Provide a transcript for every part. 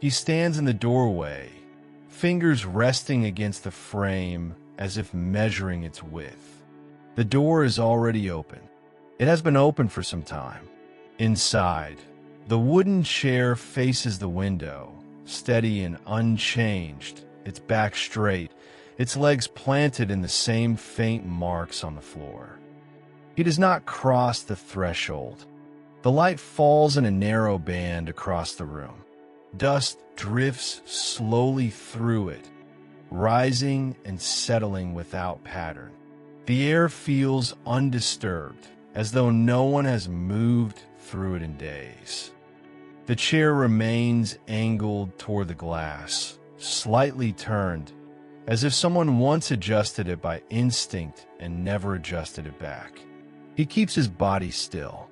He stands in the doorway, fingers resting against the frame as if measuring its width. The door is already open. It has been open for some time. Inside, the wooden chair faces the window, steady and unchanged, its back straight, its legs planted in the same faint marks on the floor. He does not cross the threshold. The light falls in a narrow band across the room. Dust drifts slowly through it, rising and settling without pattern. The air feels undisturbed, as though no one has moved through it in days. The chair remains angled toward the glass, slightly turned, as if someone once adjusted it by instinct and never adjusted it back. He keeps his body still.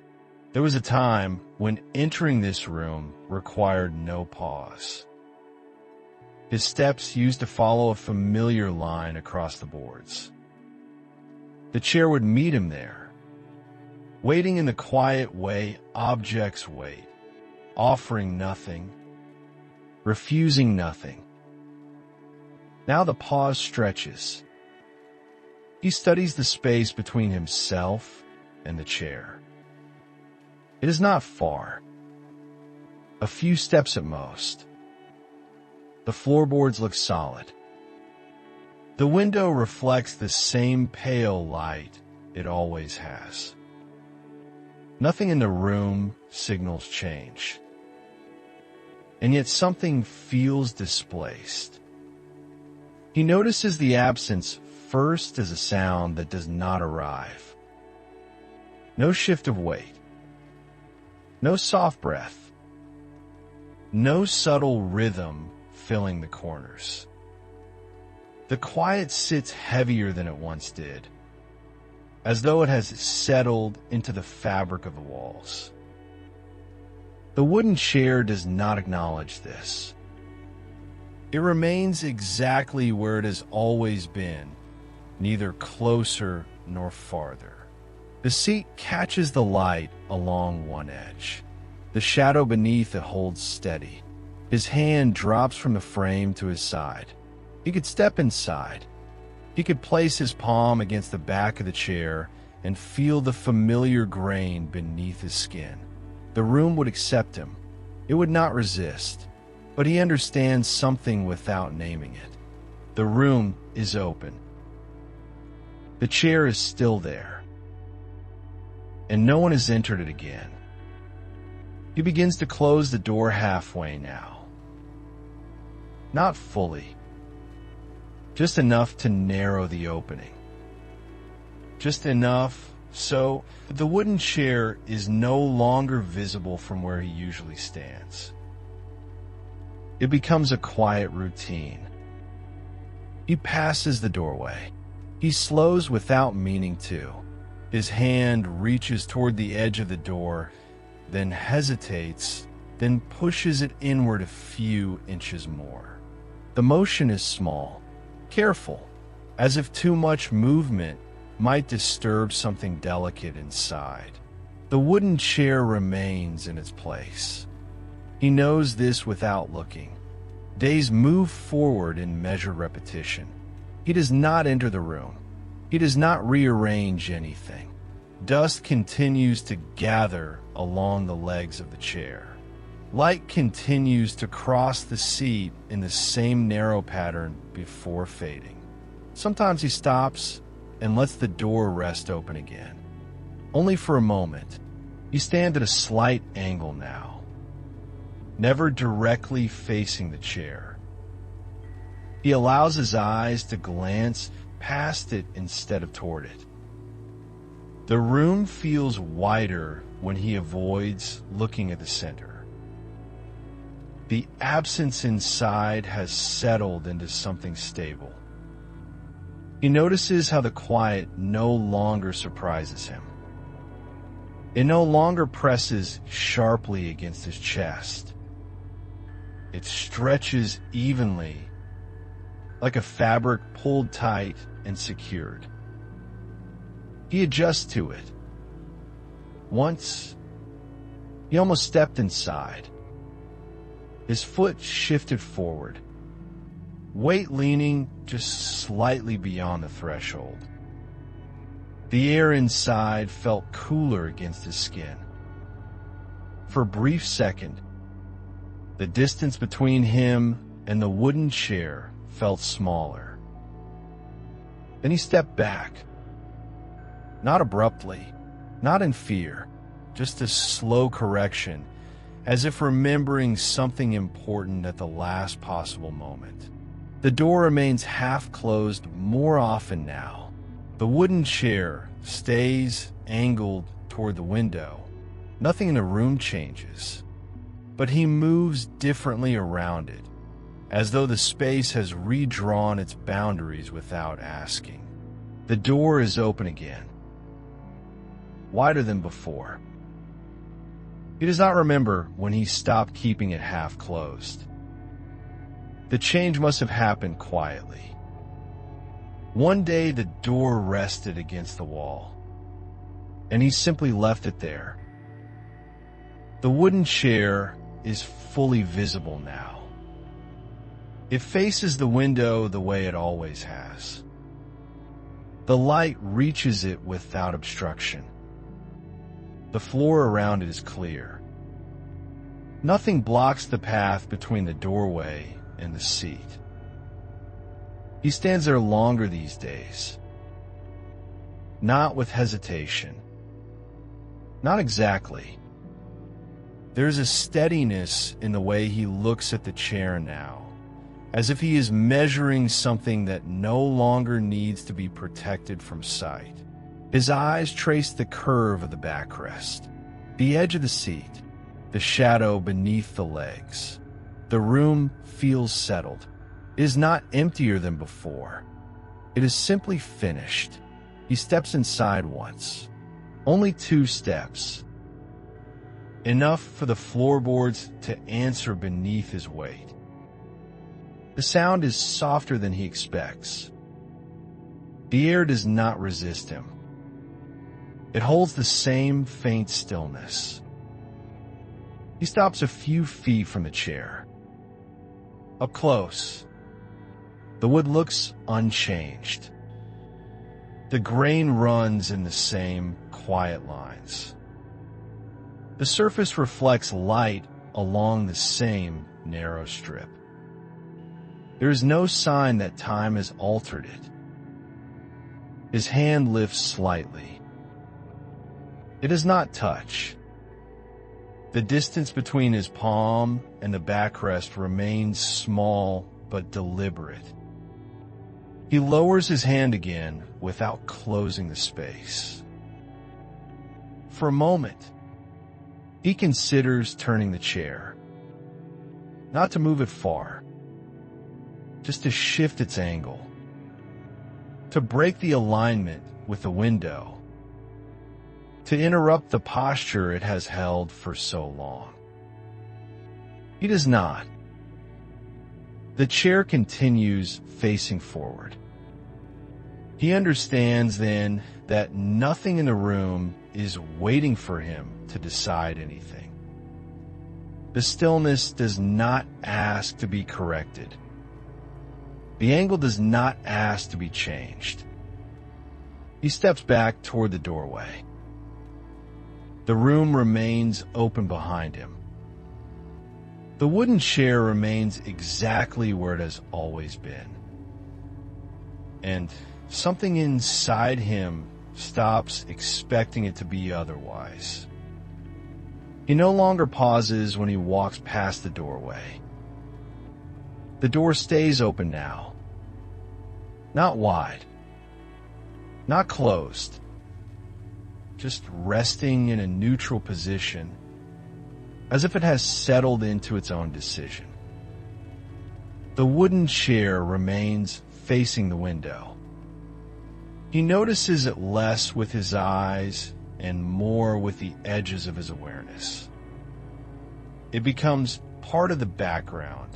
There was a time when entering this room required no pause. His steps used to follow a familiar line across the boards. The chair would meet him there, waiting in the quiet way objects wait, offering nothing, refusing nothing. Now the pause stretches. He studies the space between himself and the chair. It is not far. A few steps at most. The floorboards look solid. The window reflects the same pale light it always has. Nothing in the room signals change. And yet something feels displaced. He notices the absence first as a sound that does not arrive. No shift of weight. No soft breath. No subtle rhythm filling the corners. The quiet sits heavier than it once did, as though it has settled into the fabric of the walls. The wooden chair does not acknowledge this. It remains exactly where it has always been, neither closer nor farther. The seat catches the light along one edge. The shadow beneath it holds steady. His hand drops from the frame to his side. He could step inside. He could place his palm against the back of the chair and feel the familiar grain beneath his skin. The room would accept him. It would not resist, but he understands something without naming it. The room is open. The chair is still there. And no one has entered it again. He begins to close the door halfway now. Not fully. Just enough to narrow the opening. Just enough so the wooden chair is no longer visible from where he usually stands. It becomes a quiet routine. He passes the doorway. He slows without meaning to. His hand reaches toward the edge of the door, then hesitates, then pushes it inward a few inches more. The motion is small, careful, as if too much movement might disturb something delicate inside. The wooden chair remains in its place. He knows this without looking. Days move forward in measured repetition. He does not enter the room. He does not rearrange anything. Dust continues to gather along the legs of the chair. Light continues to cross the seat in the same narrow pattern before fading. Sometimes he stops and lets the door rest open again. Only for a moment. You stand at a slight angle now, never directly facing the chair. He allows his eyes to glance past it instead of toward it. The room feels wider when he avoids looking at the center. The absence inside has settled into something stable. He notices how the quiet no longer surprises him. It no longer presses sharply against his chest. It stretches evenly, like a fabric pulled tight and secured. He adjusts to it. Once, he almost stepped inside. His foot shifted forward, weight leaning just slightly beyond the threshold. The air inside felt cooler against his skin. For a brief second, the distance between him and the wooden chair felt smaller. Then he stepped back. Not abruptly, not in fear, just a slow correction, as if remembering something important at the last possible moment. The door remains half closed more often now. The wooden chair stays angled toward the window. Nothing in the room changes, but he moves differently around it, as though the space has redrawn its boundaries without asking. The door is open again, wider than before. He does not remember when he stopped keeping it half closed. The change must have happened quietly. One day the door rested against the wall, and he simply left it there. The wooden chair is fully visible now. It faces the window the way it always has. The light reaches it without obstruction. The floor around it is clear. Nothing blocks the path between the doorway and the seat. He stands there longer these days. Not with hesitation. Not exactly. There's a steadiness in the way he looks at the chair now, as if he is measuring something that no longer needs to be protected from sight. His eyes trace the curve of the backrest, the edge of the seat, the shadow beneath the legs. The room feels settled. It is not emptier than before. It is simply finished. He steps inside once. Only 2 steps. Enough for the floorboards to answer beneath his weight. The sound is softer than he expects. The air does not resist him. It holds the same faint stillness. He stops a few feet from the chair. Up close, the wood looks unchanged. The grain runs in the same quiet lines. The surface reflects light along the same narrow strip. There is no sign that time has altered it. His hand lifts slightly. It does not touch. The distance between his palm and the backrest remains small but deliberate. He lowers his hand again without closing the space. For a moment, he considers turning the chair. Not to move it far, just to shift its angle, to break the alignment with the window, to interrupt the posture it has held for so long. He does not. The chair continues facing forward. He understands then that nothing in the room is waiting for him to decide anything. The stillness does not ask to be corrected. The angle does not ask to be changed. He steps back toward the doorway. The room remains open behind him. The wooden chair remains exactly where it has always been. And something inside him stops expecting it to be otherwise. He no longer pauses when he walks past the doorway. The door stays open now. Not wide. Not closed. Just resting in a neutral position, as if it has settled into its own decision. The wooden chair remains facing the window. He notices it less with his eyes and more with the edges of his awareness. It becomes part of the background,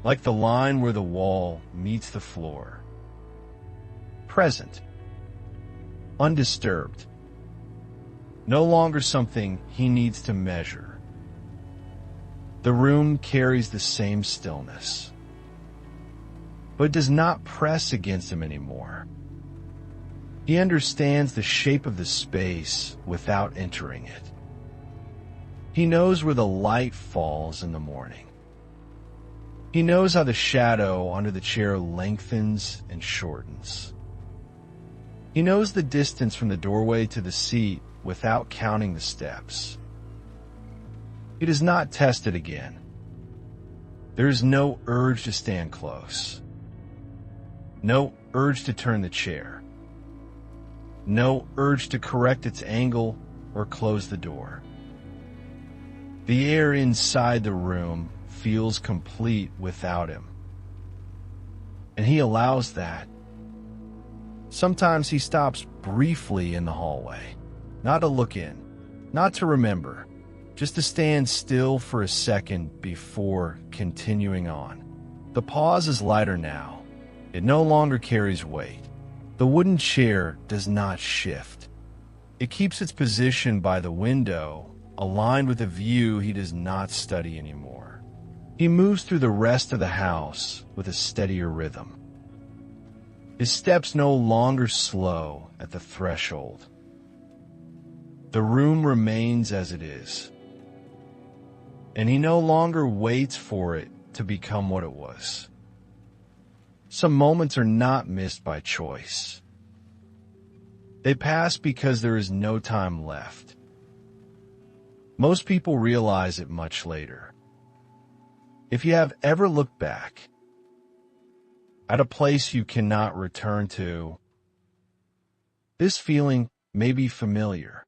like the line where the wall meets the floor. Present, undisturbed. No longer something he needs to measure. The room carries the same stillness, but it does not press against him anymore. He understands the shape of the space without entering it. He knows where the light falls in the morning. He knows how the shadow under the chair lengthens and shortens. He knows the distance from the doorway to the seat without counting the steps. He does not test it again. There is no urge to stand close. No urge to turn the chair. No urge to correct its angle or close the door. The air inside the room feels complete without him. And he allows that. Sometimes he stops briefly in the hallway, not to look in, not to remember, just to stand still for a second before continuing on. The pause is lighter now. It no longer carries weight. The wooden chair does not shift. It keeps its position by the window, aligned with a view he does not study anymore. He moves through the rest of the house with a steadier rhythm. His steps no longer slow at the threshold. The room remains as it is, and he no longer waits for it to become what it was. Some moments are not missed by choice. They pass because there is no time left. Most people realize it much later. If you have ever looked back at a place you cannot return to, this feeling may be familiar.